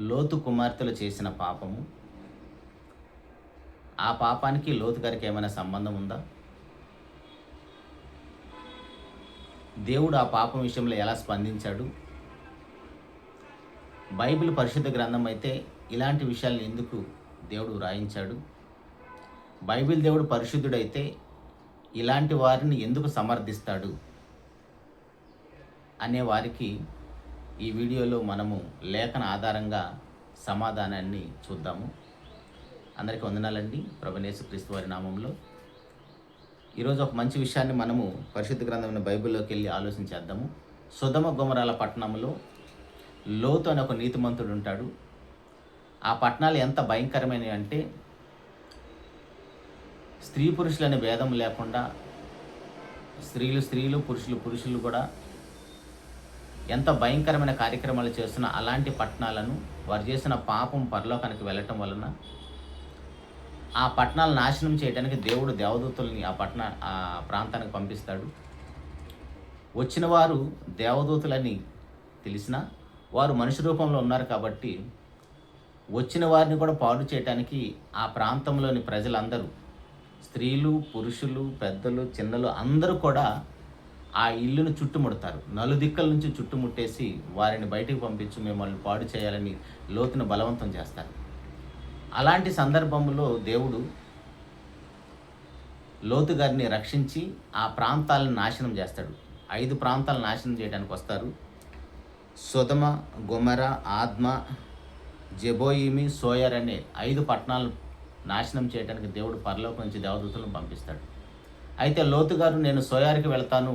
లోతు కుమార్తెలు చేసిన పాపము, ఆ పాపానికి లోతు గారికి ఏమైనా సంబంధం ఉందా? దేవుడు ఆ పాపం విషయంలో ఎలా స్పందించాడు? బైబిల్ పరిశుద్ధ గ్రంథం అయితే ఇలాంటి విషయాలను ఎందుకు దేవుడు వ్రాయించాడు? బైబిల్ దేవుడు పరిశుద్ధుడైతే ఇలాంటి వారిని ఎందుకు సమర్థిస్తాడు అనే వారికి ఈ వీడియోలో మనము లేఖన ఆధారంగా సమాధానాన్ని చూద్దాము. అందరికీ వందనాలండి. ప్రభువైన యేసుక్రీస్తు వారి నామంలో ఈరోజు ఒక మంచి విషయాన్ని మనము పరిశుద్ధ గ్రంథమైన బైబిల్లోకి వెళ్ళి ఆలోచించేద్దాము. సొదొమ గొమొర్రాల పట్టణంలో లోతు అనే ఒక నీతిమంతుడు ఉంటాడు. ఆ పట్టణాలు ఎంత భయంకరమైనవి అంటే స్త్రీ పురుషులనే భేదం లేకుండా స్త్రీలు స్త్రీలు, పురుషులు పురుషులు కూడా ఎంత భయంకరమైన కార్యక్రమాలు చేస్తున్న అలాంటి పట్టణాలను వారు చేసిన పాపం పరలోకానికి వెళ్ళటం వలన ఆ పట్టణాలను నాశనం చేయడానికి దేవుడు దేవదూతల్ని ఆ ప్రాంతానికి పంపిస్తాడు. వచ్చిన వారు దేవదూతలని తెలిసినా వారు మనిషి రూపంలో ఉన్నారు కాబట్టి వచ్చిన వారిని కూడా పాడు చేయడానికి ఆ ప్రాంతంలోని ప్రజలందరూ, స్త్రీలు పురుషులు పెద్దలు చిన్నలు అందరూ కూడా ఆ ఇల్లును చుట్టుముడతారు. నలుదిక్కల నుంచి చుట్టుముట్టేసి వారిని బయటికి పంపించి మిమ్మల్ని పాడు చేయాలని లోతును బలవంతం చేస్తారు. అలాంటి సందర్భంలో దేవుడు లోతు గారిని రక్షించి ఆ ప్రాంతాలను నాశనం చేస్తాడు. 5 ప్రాంతాలను నాశనం చేయడానికి వస్తారు. సొదొమ, గొమొర్ర, ఆద్మ, జెబోయిమి, సోయర్ అనే 5 పట్టణాలను నాశనం చేయడానికి దేవుడు పరలోకం నుంచి దేవదూతలను పంపిస్తాడు. అయితే లోతు గారు నేను సోయార్కి వెళ్తాను,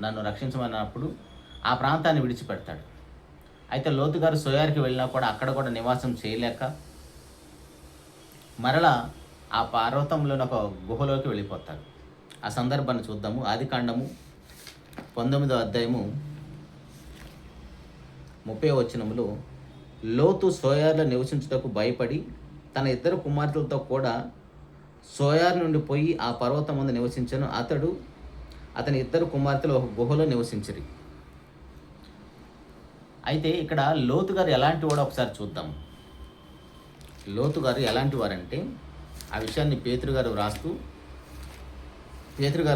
నన్ను రక్షించమన్నప్పుడు ఆ ప్రాంతాన్ని విడిచిపెడతాడు. అయితే లోతు గారు సోయార్కి వెళ్ళినా కూడా అక్కడ కూడా నివాసం చేయలేక మరలా ఆ పర్వతంలోని ఒక గుహలోకి వెళ్ళిపోతారు. ఆ సందర్భాన్ని చూద్దాము. ఆదికాండము 19వ అధ్యాయము 30వ వచనములో, లోతు సోయార్లో నివసించుటకు భయపడి తన 2 కుమార్తెలతో కూడా సోయార్ నుండి పోయి ఆ పర్వతం ముందు నివసించను. అతని 2 కుమార్తెలు ఒక గుహలో నివసించిరి. అయితే ఇక్కడ లోతు గారు ఎలాంటి వాడో ఒకసారి చూద్దాం. లోతు గారు ఎలాంటి వారంటే ఆ విషయాన్ని పేతురు గారు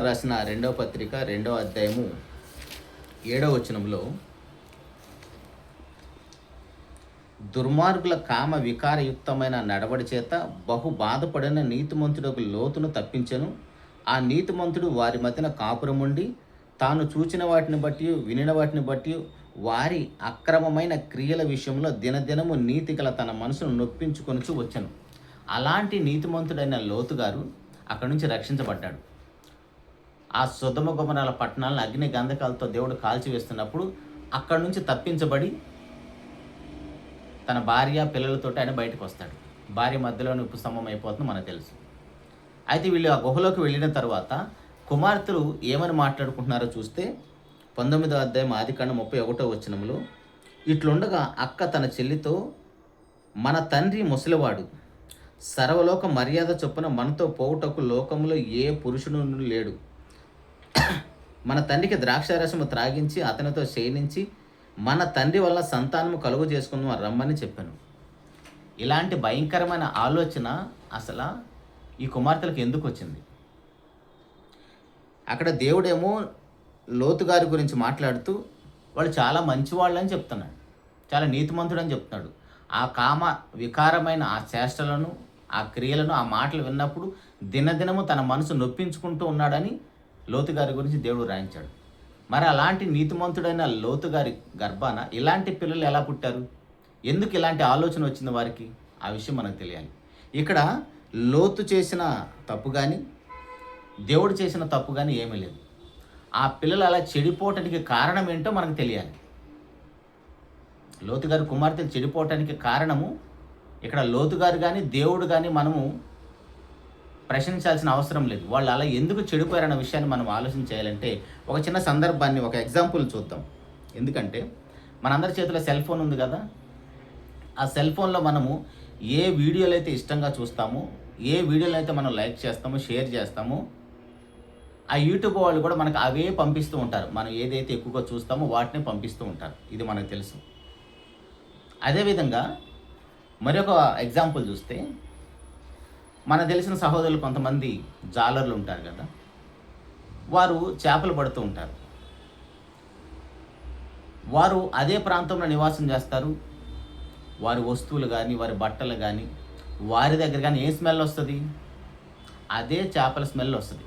రాసిన 2వ పత్రిక 2వ అధ్యాయము 7వ వచనంలో, దుర్మార్గుల కామ వికారయుక్తమైన నడవడి చేత బహు బాధపడిన నీతిమంతుడకు లోతును తప్పించెను. ఆ నీతిమంతుడు వారి మధ్యన కాపురముండి తాను చూచిన వాటిని బట్టి వినిన వాటిని బట్టి వారి అక్రమమైన క్రియల విషయంలో దినదినము నీతిగల తన మనసును నొప్పించుకొనుచు వచ్చెను. అలాంటి నీతిమంతుడైన లోతు గారు అక్కడి నుంచి రక్షించబడ్డాడు. ఆ సొదొమ గొమొర్రాల పట్టణాలను అగ్ని గంధకాలతో దేవుడు కాల్చివేస్తున్నప్పుడు అక్కడి నుంచి తప్పించబడి తన భార్య పిల్లలతోటి ఆయన బయటకు వస్తాడు. భార్య మధ్యలోని ఉపస్తంభం అయిపోతుంది మనకు తెలుసు. అయితే వీళ్ళు ఆ గుహలోకి వెళ్ళిన తర్వాత కుమార్తెలు ఏమని మాట్లాడుకుంటున్నారో చూస్తే 19వ అధ్యాయం ఆదికాండం 31వ వచనంలో, ఇట్లుండగా అక్క తన చెల్లితో, మన తండ్రి ముసలివాడు, సర్వలోక మర్యాద చొప్పున మనతో పోవుటకు లోకంలో ఏ పురుషుడు లేడు. మన తండ్రికి ద్రాక్షారసము త్రాగించి అతనితో శయనించి మన తండ్రి వల్ల సంతానము కలుగు చేసుకుందాం రమ్మని చెప్పాను. ఇలాంటి భయంకరమైన ఆలోచన అసలు ఈ కుమార్తెలకు ఎందుకు వచ్చింది? అక్కడ దేవుడేమో లోతు గారి గురించి మాట్లాడుతూ వాళ్ళు చాలా మంచివాళ్ళు అని చెప్తున్నాడు, చాలా నీతిమంతుడు అని చెప్తున్నాడు. ఆ కామ వికారమైన ఆ చేష్టలను, ఆ క్రియలను, ఆ మాటలు విన్నప్పుడు దినదినము తన మనసు నొప్పించుకుంటూ ఉన్నాడని లోతు గారి గురించి దేవుడు రాయించాడు. మరి అలాంటి నీతిమంతుడైన లోతు గారి గర్భాన ఇలాంటి పిల్లలు ఎలా పుట్టారు? ఎందుకు ఇలాంటి ఆలోచన వచ్చింది వారికి? ఆ విషయం మనకు తెలియాలి. ఇక్కడ లోతు చేసిన తప్పు కానీ దేవుడు చేసిన తప్పు కానీ ఏమీ లేదు. ఆ పిల్లలు అలా చెడిపోవటానికి కారణం ఏంటో మనకు తెలియాలి. లోతు గారి కుమార్తెలు చెడిపోవటానికి కారణము ఇక్కడ లోతు గారు కానీ దేవుడు కానీ మనము ప్రశ్నించాల్సిన అవసరం లేదు. వాళ్ళు అలా ఎందుకు చెడిపోయారన్న విషయాన్ని మనం ఆలోచన చేయాలంటే ఒక చిన్న సందర్భాన్ని, ఒక ఎగ్జాంపుల్ చూద్దాం. ఎందుకంటే మనందరి చేతిలో సెల్ ఫోన్ ఉంది కదా. ఆ సెల్ ఫోన్లో మనము ఏ వీడియోలు అయితే ఇష్టంగా చూస్తామో, ఏ వీడియోలు అయితే మనం లైక్ చేస్తామో, షేర్ చేస్తామో, ఆ యూట్యూబ్ వాళ్ళు కూడా మనకు అవే పంపిస్తూ ఉంటారు. మనం ఏదైతే ఎక్కువగా చూస్తామో వాటిని పంపిస్తూ ఉంటారు. ఇది మనకు తెలుసు. అదేవిధంగా మరొక ఎగ్జాంపుల్ చూస్తే, మనకు తెలిసిన సహోదరులు కొంతమంది జాలర్లు ఉంటారు కదా! వారు చేపలు పడుతూ ఉంటారు. వారు అదే ప్రాంతంలో నివాసం చేస్తారు. వారి వస్తువులు గానీ, వారి బట్టలు గానీ, వారి దగ్గర గానీ ఏ స్మెల్ ఒస్తది? అదే చేపల స్మెల్ ఒస్తది.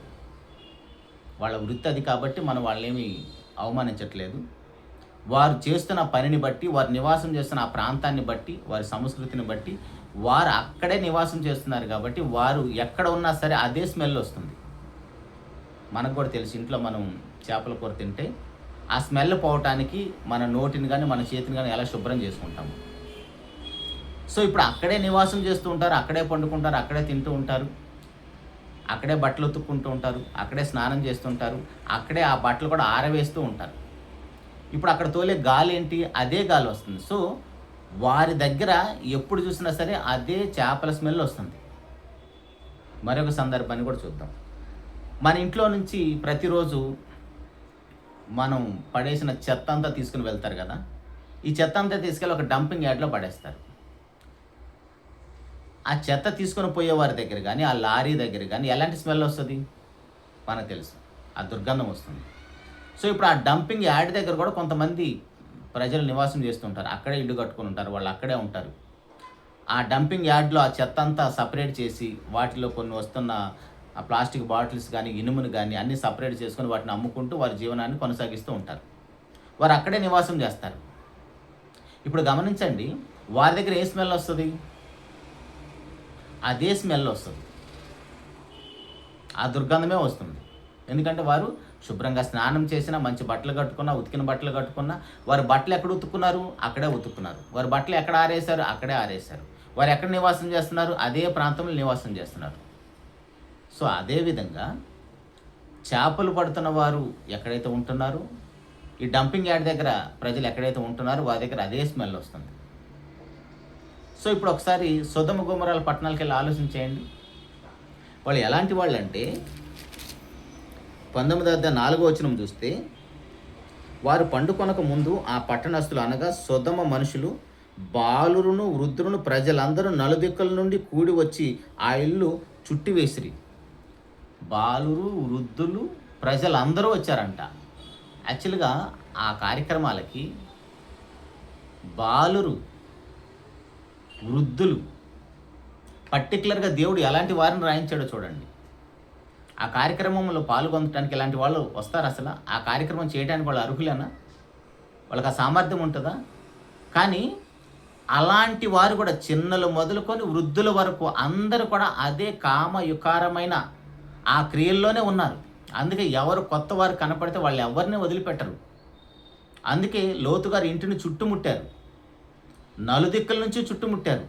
వాళ్ళ వృత్తి అది కాబట్టి మనం వాళ్ళనేమి అవమానించట్లేదు. వారు చేస్తున్న పనిని బట్టి, వారు నివాసం చేస్తున్న ఆ ప్రాంతాన్ని బట్టి, వారి సంస్కృతిని బట్టి, వారు అక్కడే నివాసం చేస్తున్నారు కాబట్టి, వారు ఎక్కడ ఉన్నా సరే అదే స్మెల్ ఒస్తుంది. మనకు కూడా తెలుసు, ఇంట్లో మనం చేపల కూర తింటే, ఆ స్మెల్ పోవటానికి మన నోటిని గానీ, మన చేతిని గానీ ఎలా శుభ్రం చేసుకుంటాము. సో, ఇప్పుడు అక్కడే నివాసం చేస్తూ ఉంటారు, అక్కడే పండుకుంటారు, అక్కడే తింటూ ఉంటారు, అక్కడే బట్టలు ఉతుక్కుంటూ ఉంటారు, అక్కడే స్నానం చేస్తుంటారు, అక్కడే ఆ బట్టలు కూడా ఆరవేస్తూ ఉంటారు. ఇప్పుడు అక్కడ తోలే గాలేంటి? అదే గాలి వస్తుంది. సో, వారి దగ్గర ఎప్పుడు చూసినా సరే అదే చేపల స్మెల్ వస్తుంది. మరొక సందర్భాన్ని కూడా చూద్దాం. మన ఇంట్లో నుంచి ప్రతిరోజు మనం పడేసిన చెత్త అంతా తీసుకొని వెళ్తారు కదా! ఈ చెత్త అంతా తీసుకెళ్ళి ఒక డంపింగ్ యార్డ్‌లో పడేస్తారు. ఆ చెత్త తీసుకొని పోయే వారి దగ్గర గానీ, ఆ లారీ దగ్గర గానీ ఎలాంటి స్మెల్ వస్తది? మనకు తెలుసు. ఆ దుర్గంధం వస్తుంది. సో, ఇప్పుడు ఆ డంపింగ్ యార్డ్ దగ్గర కూడా కొంతమంది ప్రజలు నివాసం చేస్తుంటారు. అక్కడే ఇల్లు కట్టుకొని ఉంటారు. వాళ్ళు అక్కడే ఉంటారు. ఆ డంపింగ్ యార్డ్‌లో ఆ చెత్తంతా సెపరేట్ చేసి, వాటిలో కొన్ని వస్తున్న ఆ ప్లాస్టిక్ బాటిల్స్ గానీ, ఇనుమును గానీ అన్నీ సెపరేట్ చేసుకొని వాటిని అమ్ముకుంటూ వారి జీవనాన్ని కొనసాగిస్తూ ఉంటారు. వారు అక్కడే నివాసం చేస్తారు. ఇప్పుడు గమనించండి, వారి దగ్గర ఏ స్మెల్ వస్తది? అదే స్మెల్ వస్తది. ఆ దుర్గంధమే వస్తుంది. ఎందుకంటే వారు శుభ్రంగా స్నానం చేసినా, మంచి బట్టలు కట్టుకున్నా, ఉతికిన బట్టలు కట్టుకున్నా, వారి బట్టలు ఎక్కడ ఉతుక్కున్నారు? అక్కడే ఉతుక్కున్నారు. వారి బట్టలు ఎక్కడ ఆరేశారు? అక్కడే ఆరేశారు. వారు ఎక్కడ నివాసం చేస్తున్నారు? అదే ప్రాంతంలో నివాసం చేస్తున్నారు. సో, అదే విధంగా చేపలు పడుతున్న వారు ఎక్కడైతే ఉంటున్నారో, ఈ డంపింగ్ యార్డ్ దగ్గర ప్రజలు ఎక్కడైతే ఉంటున్నారో వారి దగ్గర అదే స్మెల్ వస్తుంది. సో, ఇప్పుడు ఒకసారి సొదొమ గొమొర్రాల పట్టణాలకెళ్ళి ఆలోచన చేయండి. వాళ్ళు ఎలాంటి వాళ్ళంటే 19:4 చూస్తే, వారు పండుకొనక ముందు ఆ పట్టణస్థులు అనగా సొదొమ మనుషులు బాలురును, వృద్ధులను ప్రజలందరూ నలుదిక్కుల నుండి కూడి వచ్చి ఆ ఇల్లు చుట్టివేసిరి. బాలురు, వృద్ధులు, ప్రజలందరూ వచ్చారంట. యాక్చువల్‌గా ఆ కార్యక్రమాలకి బాలురు, వృద్ధులు, పర్టిక్యులర్‌గా దేవుడు ఎలాంటి వారిని రాయించాడో చూడండి. ఆ కార్యక్రమంలో పాల్గొనటానికి ఇలాంటి వాళ్ళు వస్తారసల? ఆ కార్యక్రమం చేయడానికి వాళ్ళు అర్హులేనా? వాళ్ళకి ఆ సామర్థ్యం ఉంటదా? కానీ అలాంటి వారు కూడా చిన్నలు మొదలుకొని వృద్ధుల వరకు అందరూ కూడా అదే కామయుకారమైన ఆ క్రియల్లోనే ఉన్నారు. అందుకే ఎవరు కొత్తవారు కనపడితే వాళ్ళెవ్వరిని వదిలిపెట్టరు. అందుకే లోతు గారు ఇంటిని చుట్టుముట్టారు. నలుదిక్కుల నుంచి చుట్టుముట్టారు.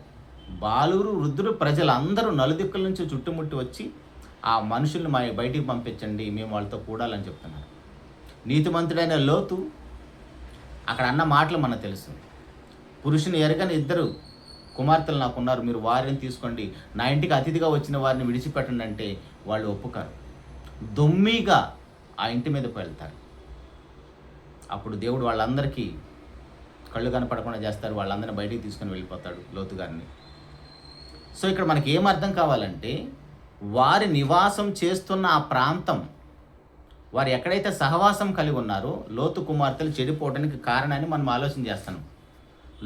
బాలురు, వృద్ధులు, ప్రజలందరూ నలుదిక్కుల నుంచి చుట్టుముట్టి వచ్చి, ఆ మనుషుల్ని బయటికి పంపించండి, మేము వాళ్ళతో కూడాలని చెప్తున్నారు. నీతిమంతుడైన లోతు అక్కడ అన్న మాటలు మనకు తెలుసు. పురుషుని ఎరగని 2 కుమార్తెలు నాకున్నారు, మీరు వారిని తీసుకోండి, నా ఇంటికి అతిథిగా వచ్చిన వారిని విడిచిపెట్టండి అంటే వాళ్ళు ఒప్పుకారు. దొమ్మిగా ఆ ఇంటి మీదకి వెళ్తారు. అప్పుడు దేవుడు వాళ్ళందరికీ కళ్ళు కనపడకుండా చేస్తారు. వాళ్ళందరిని బయటికి తీసుకొని వెళ్ళిపోతాడు లోతు గారిని. సో, ఇక్కడ మనకి ఏం అర్థం కావాలంటే, వారి నివాసం చేస్తున్న ఆ ప్రాంతం, వారు ఎక్కడైతే సహవాసం కలిగి ఉన్నారో లోతు కుమార్తెలు చెడిపోవడానికి కారణాన్ని మనం ఆలోచన చేస్తున్నాం.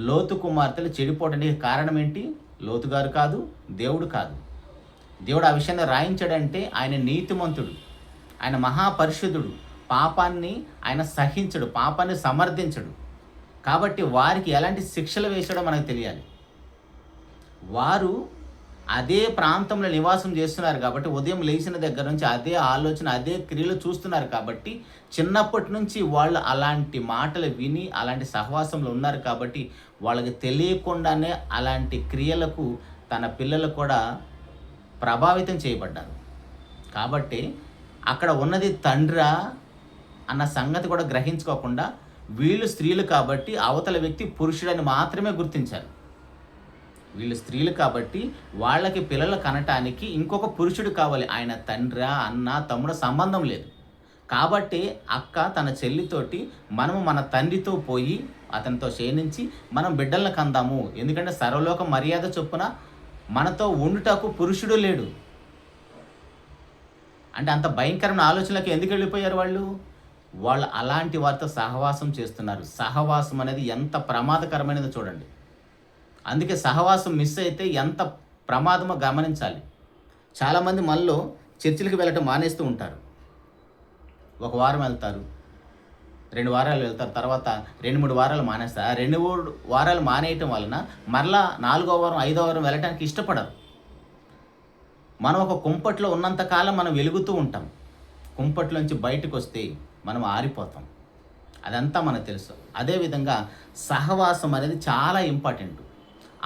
లోతు కుమార్తెలు చెడిపోవడానికి కారణం ఏంటి? లోతు గారు కాదు, దేవుడు కాదు. దేవుడు ఆ విషయాన్ని రాయించాడంటే ఆయన నీతిమంతుడు, ఆయన మహాపరిశుద్ధుడు, పాపాన్ని ఆయన సహించడు, పాపాన్ని సమర్థించడు. కాబట్టి వారికి ఎలాంటి శిక్షలు వేశాడో మనకు తెలియాలి. వారు అదే ప్రాంతంలో నివాసం చేస్తున్నారు కాబట్టి, ఉదయం లేచిన దగ్గర నుంచి అదే ఆలోచన, అదే క్రియలు చూస్తున్నారు కాబట్టి, చిన్నప్పటి నుంచి వాళ్ళు అలాంటి మాటలు విని అలాంటి సహవాసంలో ఉన్నారు కాబట్టి, వాళ్ళకి తెలియకుండానే అలాంటి క్రియలకు తన పిల్లలు కూడా ప్రభావితం చేయబడ్డారు. కాబట్టి అక్కడ ఉన్నది తండ్రా అన్న సంగతి కూడా గ్రహించుకోకుండా, వీళ్ళు స్త్రీలు కాబట్టి అవతల వ్యక్తి పురుషుడని మాత్రమే గుర్తించారు. వీళ్ళు స్త్రీలు కాబట్టి వాళ్ళకి పిల్లలు కనటానికి ఇంకొక పురుషుడు కావాలి. ఆయన తండ్రా, అన్న, తమ్ముడు సంబంధం లేదు. కాబట్టి అక్క తన చెల్లితోటి, మనము మన తండ్రితో పోయి అతనితో శయనించి మనం బిడ్డలను కందాము. ఎందుకంటే సర్వలోక మర్యాద చొప్పున మనతో ఉండుటకు పురుషుడు లేడు. అంటే అంత భయంకరమైన ఆలోచనలకు ఎందుకు వెళ్ళిపోయారు వాళ్ళు? వాళ్ళు అలాంటి వారితో సహవాసం చేస్తున్నారు. సహవాసం అనేది ఎంత ప్రమాదకరమైనదో చూడండి. అందుకే సహవాసం మిస్ అయితే ఎంత ప్రమాదమో గమనించాలి. చాలామంది మనలో చర్చిలకి వెళ్ళటం మానేస్తూ ఉంటారు. ఒక వారం వెళ్తారు, 2 వారాలు వెళ్తారు, తర్వాత 2, 3 వారాలు మానేస్తారు. ఆ 2, 3 వారాలు మానేయటం వలన మరలా 4వ వారం, 5వ వారం వెళ్ళటానికి ఇష్టపడరు. మనం ఒక కుంపట్లో ఉన్నంత కాలం మనం వెలుగుతూ ఉంటాం. కుంపట్లోంచి బయటకు వస్తే మనం ఆరిపోతాం. అదంతా మనకు తెలుసు. అదేవిధంగా సహవాసం అనేది చాలా ఇంపార్టెంట్.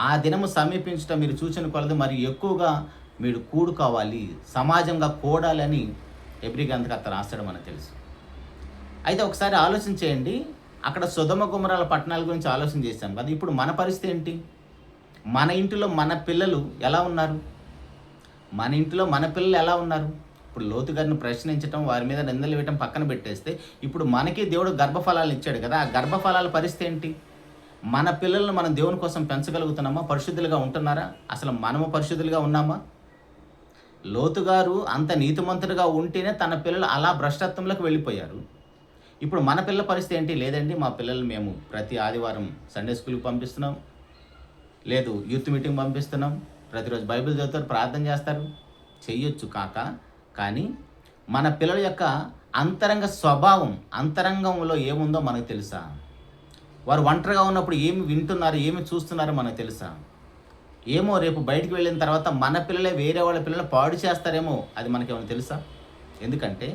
ఆ దినము సమీపించటం మీరు చూసిన కొలది మరి ఎక్కువగా మీరు కూడుకోవాలి, సమాజంగా కూడాలని హెబ్రీ గ్రంథకర్త రాస్తాడు మనకు తెలుసు. అయితే ఒకసారి ఆలోచన చేయండి. అక్కడ సొదొమ గుమరాల పట్టణాల గురించి ఆలోచన చేశాం కదా. ఇప్పుడు మన పరిస్థితి ఏంటి? మన ఇంటిలో మన పిల్లలు ఎలా ఉన్నారు? మన ఇంటిలో మన పిల్లలు ఎలా ఉన్నారు? ఇప్పుడు లోతు గారిని ప్రశ్నించడం, వారి మీద నిందలు వేయటం పక్కన పెట్టేస్తే, ఇప్పుడు మనకి దేవుడు గర్భఫలాలను ఇచ్చాడు కదా. ఆ గర్భఫలాల పరిస్థితి ఏంటి? మన పిల్లలను మనం దేవుని కోసం పెంచగలుగుతున్నామా? పరిశుద్ధులుగా ఉంటున్నారా? అసలు మనము పరిశుద్ధులుగా ఉన్నామా? లోతు గారు అంత నీతిమంతుడిగా ఉంటేనే తన పిల్లలు అలా భ్రష్టత్వంలోకి వెళ్ళిపోయారు. ఇప్పుడు మన పిల్లల పరిస్థితి ఏంటి? లేదండి, మా పిల్లలు మేము ప్రతి ఆదివారం సండే స్కూల్కి పంపిస్తున్నాం, లేదు యూత్ మీటింగ్ పంపిస్తున్నాం, ప్రతిరోజు బైబిల్ చదువుతారు, ప్రార్థన చేస్తారు. చెయ్యొచ్చు కానీ మన పిల్లల యొక్క అంతరంగ స్వభావం, అంతరంగంలో ఏముందో మనకు తెలుసా? వారు ఒంటరిగా ఉన్నప్పుడు ఏమి వింటున్నారు, ఏమి చూస్తున్నారో మనకు తెలుసా? ఏమో రేపు బయటికి వెళ్ళిన తర్వాత మన పిల్లలే వేరే వాళ్ళ పిల్లలు పాడు చేస్తారేమో, అది మనకేమైనా తెలుసా? ఎందుకంటే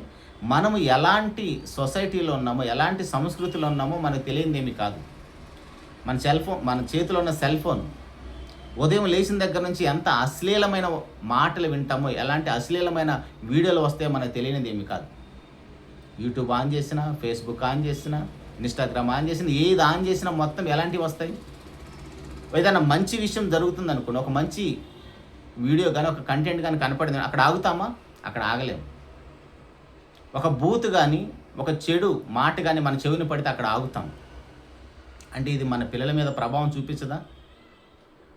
మనము ఎలాంటి సొసైటీలో ఉన్నామో, ఎలాంటి సంస్కృతిలో ఉన్నామో మనకు తెలియనిదేమీ కాదు. మన చేతిలో ఉన్న సెల్ ఫోన్ ఉదయం లేచిన దగ్గర నుంచి ఎంత అశ్లీలమైన మాటలు వింటామో, ఎలాంటి అశ్లీలమైన వీడియోలు వస్తాయో మనకు తెలియనిది ఏమి కాదు. యూట్యూబ్ ఆన్ చేసినా, ఫేస్బుక్ ఆన్ చేసినా, ఇన్స్టాగ్రామ్ ఆన్ చేసినా, ఏది ఆన్ చేసినా మొత్తం ఎలాంటివి వస్తాయి? ఏదైనా మంచి విషయం జరుగుతుంది అనుకోండి, ఒక మంచి వీడియో కానీ ఒక కంటెంట్ కానీ కనపడింది, అక్కడ ఆగుతామా? అక్కడ ఆగలేము. ఒక బూత్ కానీ ఒక చెడు మాట కానీ మన చెవిని పడితే అక్కడ ఆగుతాం. అంటే ఇది మన పిల్లల మీద ప్రభావం చూపించదా?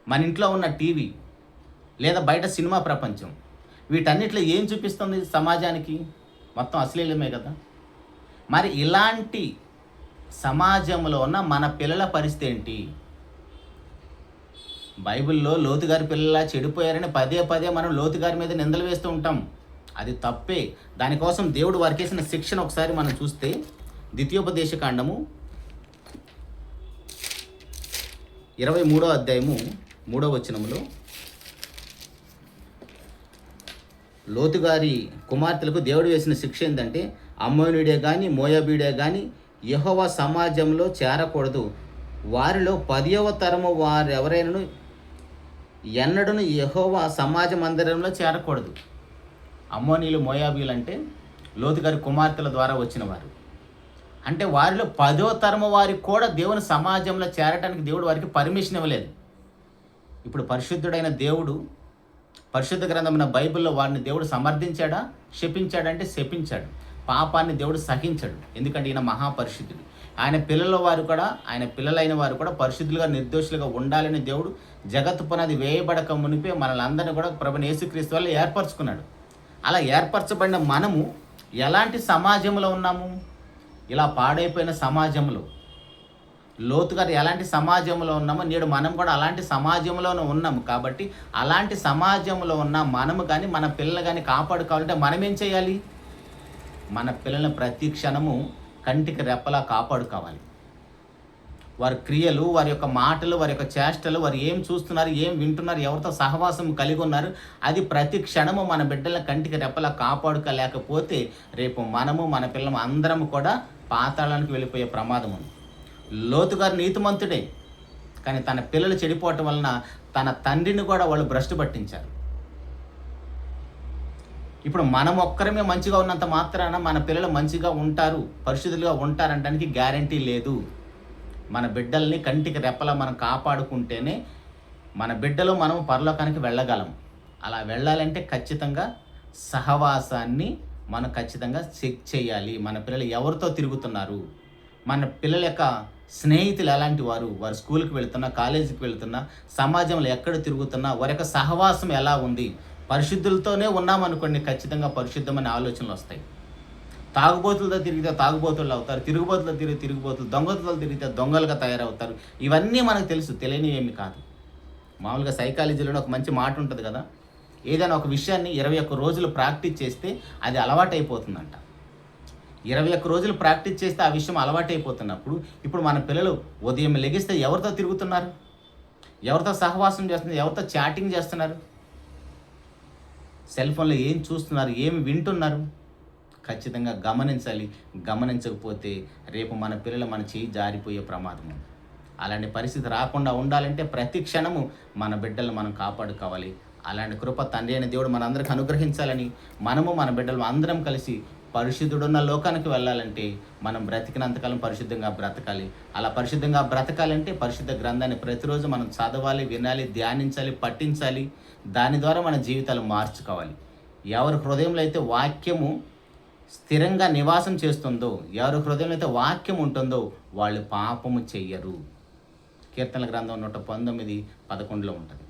మన ఇంట్లో ఉన్న టీవీ లేదా బయట సినిమా ప్రపంచం వీటన్నిటిలో ఏం చూపిస్తుంది సమాజానికి? మొత్తం అశ్లీలమే కదా. మరి ఇలాంటి సమాజంలో ఉన్న మన పిల్లల పరిస్థితి ఏంటి? బైబిల్లో లోతు గారి పిల్లలా చెడిపోయారని పదే మనం లోతు గారి మీద నిందలు వేస్తూ ఉంటాం. అది తప్పే. దానికోసం దేవుడు వారికి వేసిన శిక్షణ ఒకసారి మనం చూస్తే, ద్వితీయోపదేశకాండము 23వ అధ్యాయము 3వ వచనములో, లోతు గారి కుమార్తెలకు దేవుడు వేసిన శిక్ష ఏంటంటే, అమ్మోనీయుడే కానీ మోయాబీయుడే కానీ యెహోవా సమాజంలో చేరకూడదు. వారిలో 10వ తరము వారెవరైనాను ఎన్నడూను యెహోవా సమాజ మందిరంలో చేరకూడదు. అమ్మోనీయులు, మోయాబీయులు అంటే లోతు గారి కుమార్తెల ద్వారా వచ్చిన వారు. అంటే వారిలో 10వ తరము వారికి కూడా దేవుని సమాజంలో చేరటానికి దేవుడు వారికి పర్మిషన్ ఇవ్వలేదు. ఇప్పుడు పరిశుద్ధుడైన దేవుడు, పరిశుద్ధ గ్రంథమైన బైబిల్లో వారిని దేవుడు సమర్థించాడా? శపించాడంటే శపించాడు. పాపాన్ని దేవుడు సహించాడు. ఎందుకంటే ఈయన మహాపరిశుద్ధుడు. ఆయన పిల్లలైన వారు కూడా పరిశుద్ధులుగా, నిర్దోషులుగా ఉండాలని దేవుడు జగత్తు పునాది వేయబడక మునిపే మనల్ని అందరినీ కూడా ప్రభువైన యేసుక్రీస్తు వల్ల ఏర్పరచుకున్నాడు. అలా ఏర్పరచబడిన మనము ఎలాంటి సమాజంలో ఉన్నాము? ఇలా పాడైపోయిన సమాజంలో. లోతు గారు ఎలాంటి సమాజంలో ఉన్నామో నేడు మనం కూడా అలాంటి సమాజంలోనే ఉన్నాము. కాబట్టి అలాంటి సమాజంలో ఉన్న మనము కానీ మన పిల్లలు కానీ కాపాడుకోవాలంటే మనం ఏం చేయాలి? మన పిల్లల్ని ప్రతి క్షణము కంటికి రెప్పలా కాపాడుకోవాలి. వారి క్రియలు, వారి యొక్క మాటలు, వారి యొక్క చేష్టలు, వారు ఏం చూస్తున్నారు, ఏం వింటున్నారు, ఎవరితో సహవాసం కలిగి ఉన్నారు, అది ప్రతి క్షణము మన బిడ్డల కంటికి రెప్పలా కాపాడుకోలేకపోతే రేపు మనము మన పిల్లలు అందరము కూడా పాతాళానికి వెళ్ళిపోయే ప్రమాదం ఉంది. లోతు గారు నీతిమంతుడే, కానీ తన పిల్లలు చెడిపోవటం వలన తన తండ్రిని కూడా వాళ్ళు భ్రష్టు పట్టించారు. ఇప్పుడు మనం ఒక్కరమే మంచిగా ఉన్నంత మాత్రాన మన పిల్లలు మంచిగా ఉంటారు, పరిశుద్ధులుగా ఉంటారనడానికి గ్యారంటీ లేదు. మన బిడ్డల్ని కంటికి రెప్పలా మనం కాపాడుకుంటేనే మన బిడ్డలు మనం పరలోకానికి వెళ్ళగలం. అలా వెళ్ళాలంటే ఖచ్చితంగా సహవాసాన్ని మనం ఖచ్చితంగా చెక్ చేయాలి. మన పిల్లలు ఎవరితో తిరుగుతున్నారు, మన పిల్లల యొక్క స్నేహితులు ఎలాంటి వారు, వారు స్కూల్‌కి వెళ్తున్నా, కాలేజీకి వెళ్తున్నా, సమాజంలో ఎక్కడ తిరుగుతున్నా, వారి యొక్క సహవాసం ఎలా ఉంది? పరిశుద్ధులతోనే ఉన్నామనుకోండి ఖచ్చితంగా పరిశుద్ధమైన ఆలోచనలొస్తాయి. తాగుబోతులతో తిరిగితే తాగుబోతులు అవుతారు. తిరుగుబోతులతో తిరిగితే తిరుగుబోతులు, దొంగలతో తిరిగితే దొంగలుగా తయారవుతారు. ఇవన్నీ మనకు తెలుసు. తెలియనివేమి కాదు. మామూలుగా సైకాలజీలోనే ఒక మంచి మాట ఉంటది కదా! ఏదైనా ఒక విషయాన్ని 21 రోజులు ప్రాక్టీస్ చేస్తే అది అలవాటైపోతుందంట. 21 రోజులు ప్రాక్టీస్ చేస్తే ఆ విషయం అలవాటైపోతున్నప్పుడు, ఇప్పుడు మన పిల్లలు ఉదయం లెగిస్తే ఎవరితో తిరుగుతున్నారు? ఎవరితో సహవాసం చేస్తున్నారు? ఎవరితో చాటింగ్ చేస్తున్నారు? సెల్ ఫోన్‌లో ఏం చూస్తున్నారు? ఏమి వింటున్నారు? ఖచ్చితంగా గమనించాలి. గమనించకపోతే రేపు మన పిల్లలు మన చెయ్యి జారిపోయే ప్రమాదం ఉంది. అలాంటి పరిస్థితి రాకుండా ఉండాలంటే ప్రతి క్షణము మన బిడ్డలను మనం కాపాడుకోవాలి. అలాంటి కృప తండ్రి అయిన దేవుడు మనందరికి అనుగ్రహించాలని, మనము మన బిడ్డలు అందరం కలిసి పరిశుద్ధుడున్న లోకానికి వెళ్ళాలంటే మనం బ్రతికినంతకాలం పరిశుద్ధంగా బ్రతకాలి. అలా పరిశుద్ధంగా బ్రతకాలంటే పరిశుద్ధ గ్రంథాన్ని ప్రతిరోజు మనం చదవాలి, వినాలి, ధ్యానించాలి, పఠించాలి. దాని ద్వారా మన జీవితాలు మార్చుకోవాలి. ఎవరి హృదయంలో అయితే వాక్యము స్థిరంగా నివాసం చేస్తుందో, ఎవరి హృదయంలో అయితే వాక్యం ఉంటుందో వాళ్ళు పాపము చెయ్యరు. కీర్తనల గ్రంథం 119:11 ఉంటది.